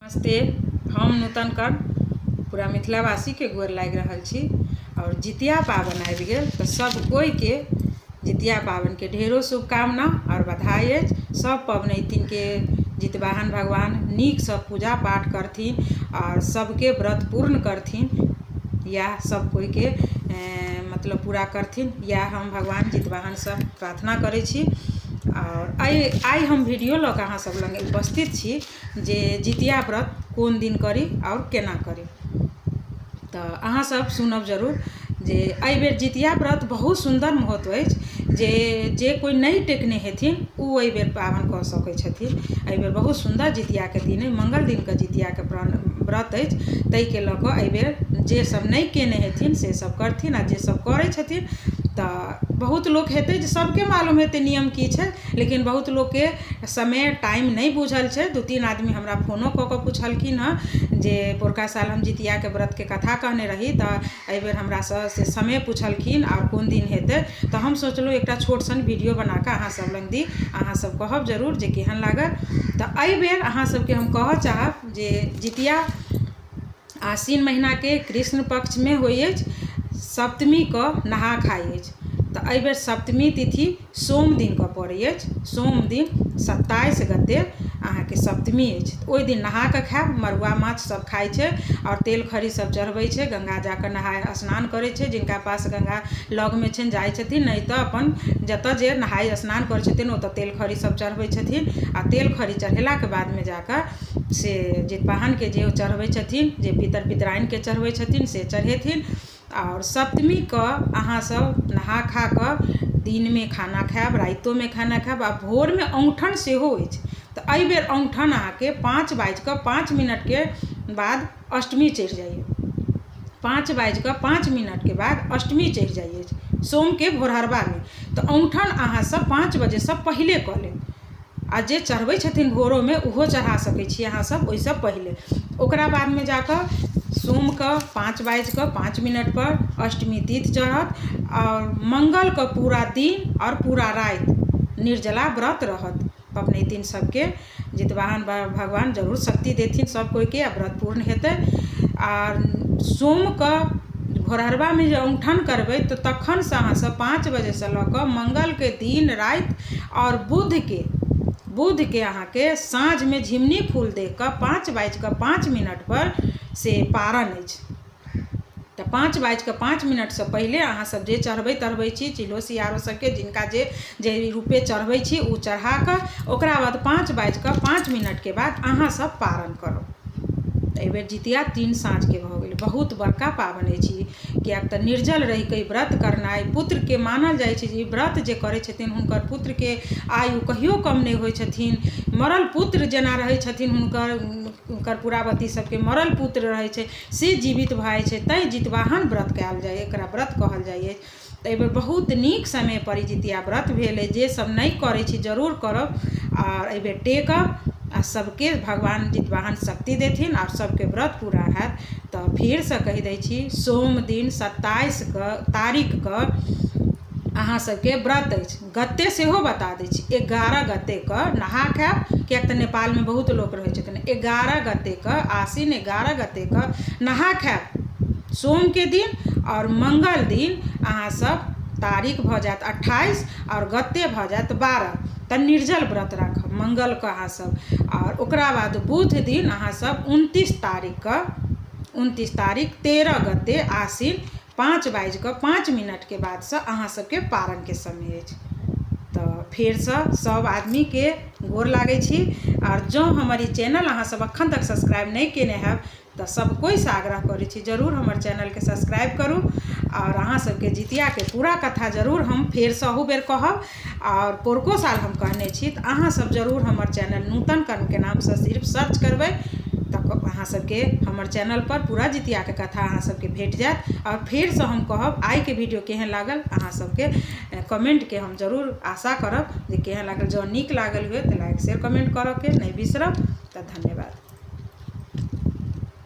नमस्ते। हम नूतन कर पूरा मिथिलावासी के गोर लाग रहा छी और जितिया पावन आबि गेल तो सब कोई के जितिया पावन के ढेरों शुभकामना और बधाई है। सब पबनैतिन के जितवाहन भगवान नीक सब पूजा पाठ करथिन और सबके व्रत पूर्ण करथिन या सब कोई के मतलब पूरा करथिन या हम भगवान जितवाहन सब प्रार्थना करे छी। और आई हम वीडियो लऽ कऽ अहाँ सब लग उपस्थित छी जे जितिया व्रत कोन दिन करी और केना करी। तो अहाँ सब सुनब जरूर जे एहि बेर जितिया व्रत बहुत सुंदर महत्व अछि जे कोई नहीं टेकने हेथिन उ एहि बेर पावन कऽ सकै छथिन। एहि बेर बहुत सुंदर जितिया के दिन है, मंगल दिन के जितिया के व्रत अछि। तै के लऽ कऽ एहि बेर जे सब नहीं केने हेथिन से सब करथिन आ जे सब करै छथिन तो बहुत लोग हेतै जे सबके मालूम हेतै नियम की छै, लेकिन बहुत लोग के समय टाइम नहीं बुझल छै। 2-3 आदमी हमरा फोनो कऽ कऽ पूछलखिन हँ जे पोरका साल हम जितिया के व्रत के कथा कहने रही तो एहि बेर हमरा से समय पूछलखिन और कोन दिन हेतै। तो हम सोचलहुँ एकटा छोट सन वीडियो बना कऽ अहाँ सब लग दी, अहाँ सब कहब जरूर जे केहन लागल। तो एहि बेर अहाँ सबके हम कहऽ चाहब जे जितिया आश्विन महीना के कृष्ण पक्ष में होइ अछि, सप्तमी के नहा खाइ अछि। तो एहि बेर सप्तमी तिथि सोम दिन के पड़ै अछि। सोम दिन 27 गते अहाँ के सप्तमी अछि। ओहि दिन नहा के खायब, मरुआ माछ सब खाइ छै और तेल खरी सब चढ़बै छै, गंगा जाकर नहाय स्नान करै छै। जिनका पास गंगा लग में छनि जाइ छथिन, नहीं तो अपन जतऽ जे नहाय स्नान करै छथिन ओतऽ तेल खरी सब चढ़बै छथिन। आ तेल खरी चढ़ेला के बाद में जाकर से जितवाहन के जे चढ़बै छथिन, जे पितर पितराइन के चढ़बै छथिन से चढ़ेथिन। और सप्तमी का अहाँ सब नहा खा कर दिन में खाना खायब, राइतो में खाना खायब आ भोर में औंठन सेहो अछि। तो एहि बेर औंठन अहाँ के 5:05 के बाद अष्टमी चढ़ जाइए। 5:05 के बाद अष्टमी चढ़ जाइए सोम के भोरहरबा में। तो औंठन अहाँ सब 5 बजे से पहले कऽ लेब आ जे चढ़बै छथिन भोरों में उहो चढ़ा सकै छी अहाँ सब ओइसे पहले। ओकरा बाद में जाकर सोम का 5:05 पर अष्टमी तिथि चढ़त और मंगल का पूरा दिन और पूरा रात निर्जला व्रत रहत। पबनैतिन सबके जितवाहन भगवान जरूर शक्ति देथिन सब कोई के, व्रत पूर्ण हेतै। और सोम का भोरहरबा में जे औंठन करबै तो तखन से अहाँ सब 5 बजे से लऽ कऽ मंगल के दिन रात और बुध के अहाँ के साँझ में झिमनी फूल दे कऽ 5:05 पर से पारण अछि। तो 5:05 से पहले अहाँ सब जे चढ़बै छी चिलो सियारो सबके जिनका जे रूपे चढ़बै छी उ चढ़ा कऽ ओकरा बाद 5:05 के बाद अहाँ सब पारण करो। एहि बेर जितिया 3 साँझ के भऽ गेल, बहुत बड़का पावन अछि। कियाक तऽ निर्जल रहि कऽ व्रत करनाइ पुत्र के मानल जाइ छै जे व्रत जे करै छथिन हुनकर पुत्र के आयु कहियो कम नहीं होइ छथिन। मरल पुत्र जेना रहै छथिन हुनकर पुरावती सबके मरल पुत्र रहै छै से जीवित भऽ जाइ छै, तैं जितवाहन व्रत कयल जाइ, एकरा व्रत कहल जाइ। एहि बेर बहुत नीक समय पर जितिया व्रत भेल है, जे सब नहीं करै छी जरूर करब और एहि बेर टेकब आ सबके भगवान जितवाहन शक्ति देथिन और सबके व्रत पूरा हैत। तो फिर से कहि दै छी सोम दिन 27 तारीख के अहाँ सबके व्रत अछि। गते सेहो बता दै छी 11 गते के नहा खायब, कियाक तऽ नेपाल में बहुत लोग रहै छथिन। 11 गते के आश्विन 11 गते के नहा खायब सोम के दिन और मंगल दिन अहाँ सब तारीख भऽ जायत 28 और गते भऽ जायत 12 तऽ निर्जल व्रत राखब मंगल के अहाँ सब। और ओकरा बाद बुध दिन अहाँ सब 29 तारीख 13 गते आश्विन 5:05 के बाद से अहाँ सबके पारण के समय अछि। तो फिर से सब आदमी के गोर लागै छी। और जो हमारी चैनल अहाँ सब अखन तक सब्सक्राइब नहीं केने हैब तो सब कोई से आग्रह करै छी जरूर हमर चैनल के सब्सक्राइब करू। और अहाँ सबके जितिया के पूरा कथा जरूर हम फेर से अहू बेर कहब और पोरको साल हम कहने छी तो अहाँ सब जरूर हमर चैनल नूतन कर्म के नाम से सिर्फ सर्च करबै तो अहाँ सबके हमर चैनल पर पूरा जितिया के कथा अहाँ सबके भेट जायत। और फिर से हम कहब आई के वीडियो केहन लागल अहाँ सबके कमेंट के हम जरूर आशा करब जे केहन लागल। जो नीक लागल हुए तो लाइक शेयर कमेंट करऽ के नहीं बिसरब। तो धन्यवाद।